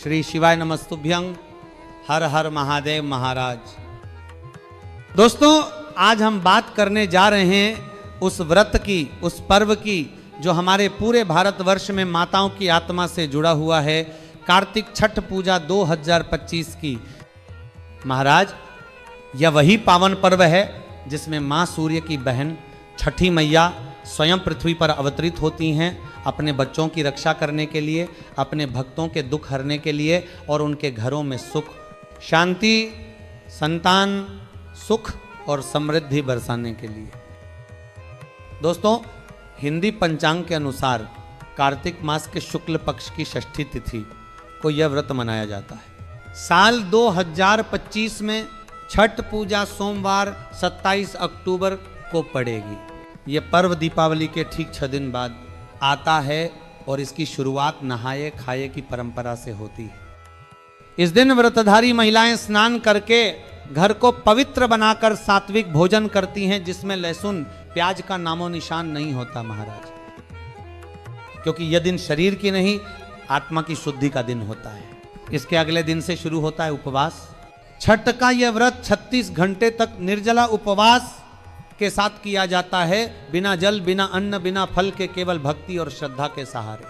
श्री शिवाय नमस्तुभ्यं। हर हर महादेव महाराज। दोस्तों, आज हम बात करने जा रहे हैं उस व्रत की, उस पर्व की जो हमारे पूरे भारतवर्ष में माताओं की आत्मा से जुड़ा हुआ है, कार्तिक छठ पूजा 2025 की। महाराज, यह वही पावन पर्व है जिसमें माँ सूर्य की बहन छठी मैया स्वयं पृथ्वी पर अवतरित होती हैं अपने बच्चों की रक्षा करने के लिए, अपने भक्तों के दुख हरने के लिए और उनके घरों में सुख, शांति, संतान, सुख और समृद्धि बरसाने के लिए। दोस्तों, हिंदी पंचांग के अनुसार कार्तिक मास के शुक्ल पक्ष की षष्ठी तिथि को यह व्रत मनाया जाता है। साल 2025 में छठ पूजा सोमवार 27 अक्टूबर को पड़ेगी। ये पर्व दीपावली के ठीक 6 दिन बाद आता है और इसकी शुरुआत नहाए खाए की परंपरा से होती है। इस दिन व्रतधारी महिलाएं स्नान करके घर को पवित्र बनाकर सात्विक भोजन करती हैं, जिसमें लहसुन प्याज का नामो निशान नहीं होता महाराज, क्योंकि यह दिन शरीर की नहीं आत्मा की शुद्धि का दिन होता है। इसके अगले दिन से शुरू होता है उपवास। छठ का यह व्रत 36 घंटे तक निर्जला उपवास के साथ किया जाता है, बिना जल, बिना अन्न, बिना फल के, केवल भक्ति और श्रद्धा के सहारे।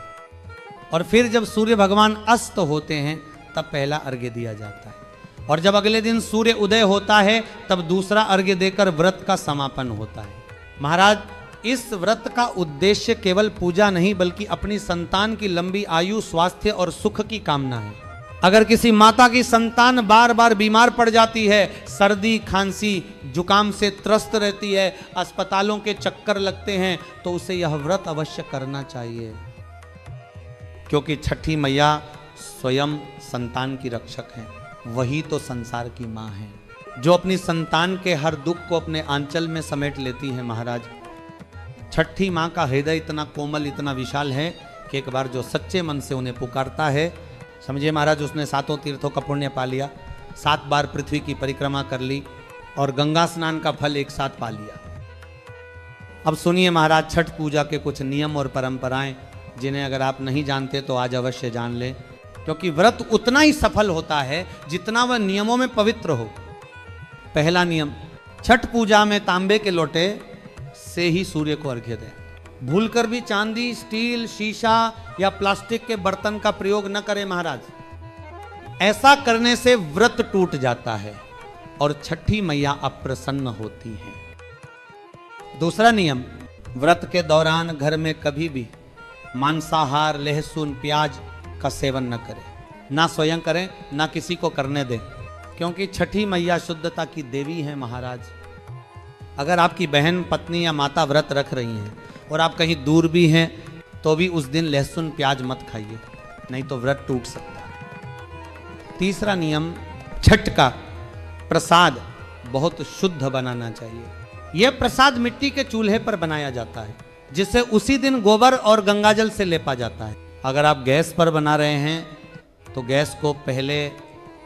और फिर जब सूर्य भगवान अस्त होते हैं तब पहला अर्घ्य दिया जाता है, और जब अगले दिन सूर्य उदय होता है तब दूसरा अर्घ्य देकर व्रत का समापन होता है। महाराज, इस व्रत का उद्देश्य केवल पूजा नहीं बल्कि अपनी संतान की लंबी आयु, स्वास्थ्य और सुख की कामना है। अगर किसी माता की संतान बार बार बीमार पड़ जाती है, सर्दी, खांसी, जुकाम से त्रस्त रहती है, अस्पतालों के चक्कर लगते हैं, तो उसे यह व्रत अवश्य करना चाहिए, क्योंकि छठी मैया स्वयं संतान की रक्षक हैं। वही तो संसार की माँ है, जो अपनी संतान के हर दुख को अपने आंचल में समेट लेती है। महाराज, छठी माँ का हृदय इतना कोमल, इतना विशाल है कि एक बार जो सच्चे मन से उन्हें पुकारता है, समझिए महाराज, उसने 7 तीर्थों का पुण्य पा लिया, 7 बार पृथ्वी की परिक्रमा कर ली और गंगा स्नान का फल एक साथ पा लिया। अब सुनिए महाराज, छठ पूजा के कुछ नियम और परंपराएं जिन्हें अगर आप नहीं जानते तो आज अवश्य जान लें, क्योंकि व्रत उतना ही सफल होता है जितना वह नियमों में पवित्र हो। पहला नियम, छठ पूजा में तांबे के लोटे से ही सूर्य को अर्घ्य दें। भूलकर भी चांदी, स्टील, शीशा या प्लास्टिक के बर्तन का प्रयोग न करें महाराज। ऐसा करने से व्रत टूट जाता है और छठी मैया अप्रसन्न होती हैं। दूसरा नियम, व्रत के दौरान घर में कभी भी मांसाहार, लहसुन, प्याज का सेवन न करें, ना स्वयं करें ना किसी को करने दें, क्योंकि छठी मैया शुद्धता की देवी है महाराज। अगर आपकी बहन, पत्नी या माता व्रत रख रही हैं और आप कहीं दूर भी हैं तो भी उस दिन लहसुन प्याज मत खाइए, नहीं तो व्रत टूट सकता है। तीसरा नियम, छठ का प्रसाद बहुत शुद्ध बनाना चाहिए। यह प्रसाद मिट्टी के चूल्हे पर बनाया जाता है, जिसे उसी दिन गोबर और गंगाजल से लेपा जाता है। अगर आप गैस पर बना रहे हैं तो गैस को पहले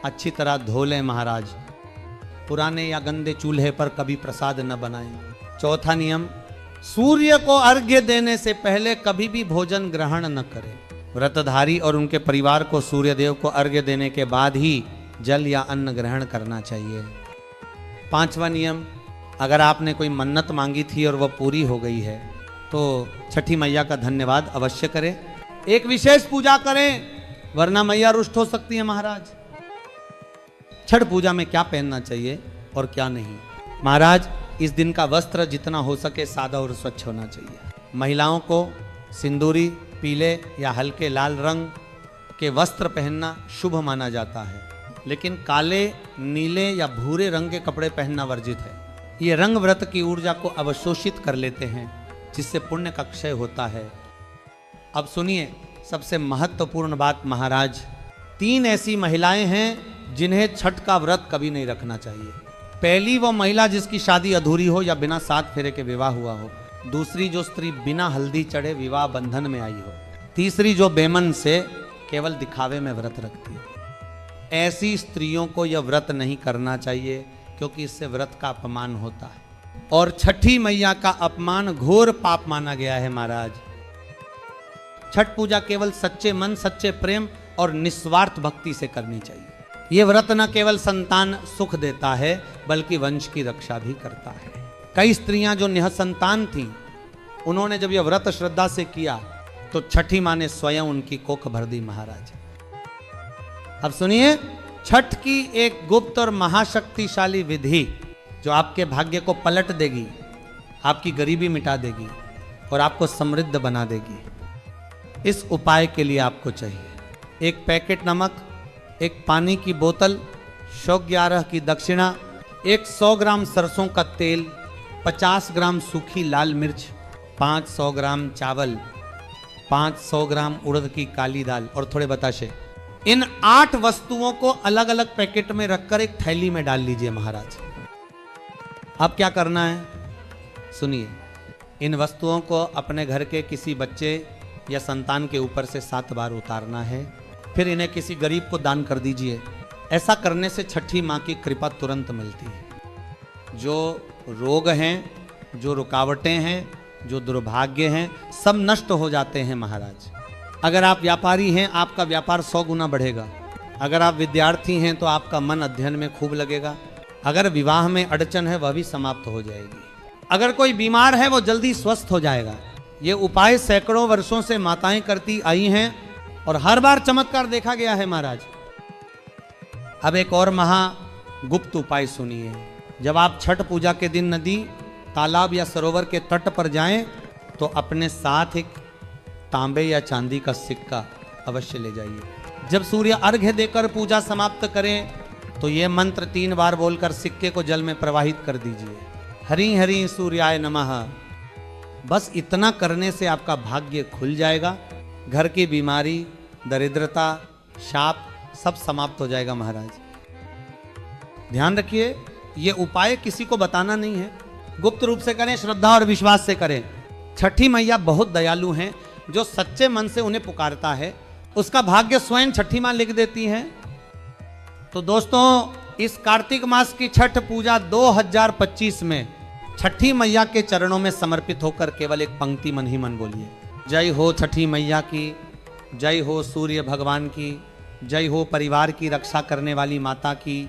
अच्छी तरह धो लें महाराज। पुराने या गंदे चूल्हे पर कभी प्रसाद न बनाएं। चौथा नियम, सूर्य को अर्घ्य देने से पहले कभी भी भोजन ग्रहण न करें। व्रतधारी और उनके परिवार को सूर्यदेव को अर्घ्य देने के बाद ही जल या अन्न ग्रहण करना चाहिए। पांचवा नियम, अगर आपने कोई मन्नत मांगी थी और वह पूरी हो गई है तो छठी मैया का धन्यवाद अवश्य करें, एक विशेष पूजा करें, वरना मैया रुष्ट हो सकती है महाराज। छठ पूजा में क्या पहनना चाहिए और क्या नहीं? महाराज, इस दिन का वस्त्र जितना हो सके सादा और स्वच्छ होना चाहिए। महिलाओं को सिंदूरी, पीले या हल्के लाल रंग के वस्त्र पहनना शुभ माना जाता है, लेकिन काले, नीले या भूरे रंग के कपड़े पहनना वर्जित है। ये रंग व्रत की ऊर्जा को अवशोषित कर लेते हैं, जिससे पुण्य का क्षय होता है। अब सुनिए सबसे महत्वपूर्ण बात महाराज, 3 ऐसी महिलाएं हैं जिन्हें छठ का व्रत कभी नहीं रखना चाहिए। पहली वो महिला जिसकी शादी अधूरी हो या बिना 7 फेरे के विवाह हुआ हो। दूसरी जो स्त्री बिना हल्दी चढ़े विवाह बंधन में आई हो। तीसरी जो बेमन से केवल दिखावे में व्रत रखती है। ऐसी स्त्रियों को यह व्रत नहीं करना चाहिए, क्योंकि इससे व्रत का अपमान होता है और छठी मैया का अपमान घोर पाप माना गया है महाराज। छठ पूजा केवल सच्चे मन, सच्चे प्रेम और निस्वार्थ भक्ति से करनी चाहिए। ये व्रत न केवल संतान सुख देता है बल्कि वंश की रक्षा भी करता है। कई स्त्रियां जो निःसंतान थीं, उन्होंने जब यह व्रत श्रद्धा से किया तो छठी माँ ने स्वयं उनकी कोख भर दी महाराज। अब सुनिए, छठ की एक गुप्त और महाशक्तिशाली विधि जो आपके भाग्य को पलट देगी, आपकी गरीबी मिटा देगी और आपको समृद्ध बना देगी। इस उपाय के लिए आपको चाहिए एक पैकेट नमक, एक पानी की बोतल, 111 की दक्षिणा, 100 ग्राम सरसों का तेल, 50 ग्राम सूखी लाल मिर्च, 500 ग्राम चावल, 500 ग्राम उड़द की काली दाल और थोड़े बताशे। इन 8 वस्तुओं को अलग अलग पैकेट में रखकर एक थैली में डाल लीजिए महाराज। अब क्या करना है सुनिए, इन वस्तुओं को अपने घर के किसी बच्चे या संतान के ऊपर से 7 बार उतारना है, फिर इन्हें किसी गरीब को दान कर दीजिए। ऐसा करने से छठी माँ की कृपा तुरंत मिलती है। जो रोग हैं, जो रुकावटें हैं, जो दुर्भाग्य हैं, सब नष्ट हो जाते हैं महाराज। अगर आप व्यापारी हैं, आपका व्यापार 100 गुना बढ़ेगा। अगर आप विद्यार्थी हैं तो आपका मन अध्ययन में खूब लगेगा। अगर विवाह में अड़चन है वह भी समाप्त हो जाएगी। अगर कोई बीमार है वो जल्दी स्वस्थ हो जाएगा। ये उपाय सैकड़ों वर्षों से माताएं करती आई हैं और हर बार चमत्कार देखा गया है महाराज। अब एक और महागुप्त उपाय सुनिए। जब आप छठ पूजा के दिन नदी, तालाब या सरोवर के तट पर जाएं तो अपने साथ एक तांबे या चांदी का सिक्का अवश्य ले जाइए। जब सूर्य अर्घ्य देकर पूजा समाप्त करें तो यह मंत्र 3 बार बोलकर सिक्के को जल में प्रवाहित कर दीजिए। हरि हरि सूर्याय नमः। बस इतना करने से आपका भाग्य खुल जाएगा। घर की बीमारी, दरिद्रता, शाप सब समाप्त हो जाएगा महाराज। ध्यान रखिए, ये उपाय किसी को बताना नहीं है, गुप्त रूप से करें, श्रद्धा और विश्वास से करें। छठी मैया बहुत दयालु हैं। जो सच्चे मन से उन्हें पुकारता है उसका भाग्य स्वयं छठी मां लिख देती हैं। तो दोस्तों, इस कार्तिक मास की छठ पूजा 2025 में छठी मैया के चरणों में समर्पित होकर केवल एक पंक्ति मन ही मन बोलिए, जय हो छठी मैया की, जय हो सूर्य भगवान की, जय हो परिवार की रक्षा करने वाली माता की।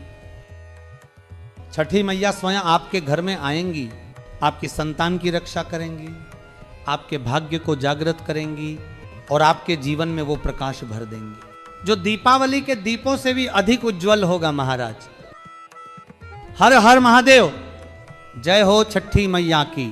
छठी मैया स्वयं आपके घर में आएंगी, आपकी संतान की रक्षा करेंगी, आपके भाग्य को जागृत करेंगी और आपके जीवन में वो प्रकाश भर देंगी जो दीपावली के दीपों से भी अधिक उज्जवल होगा महाराज। हर हर महादेव। जय हो छठी मैया की।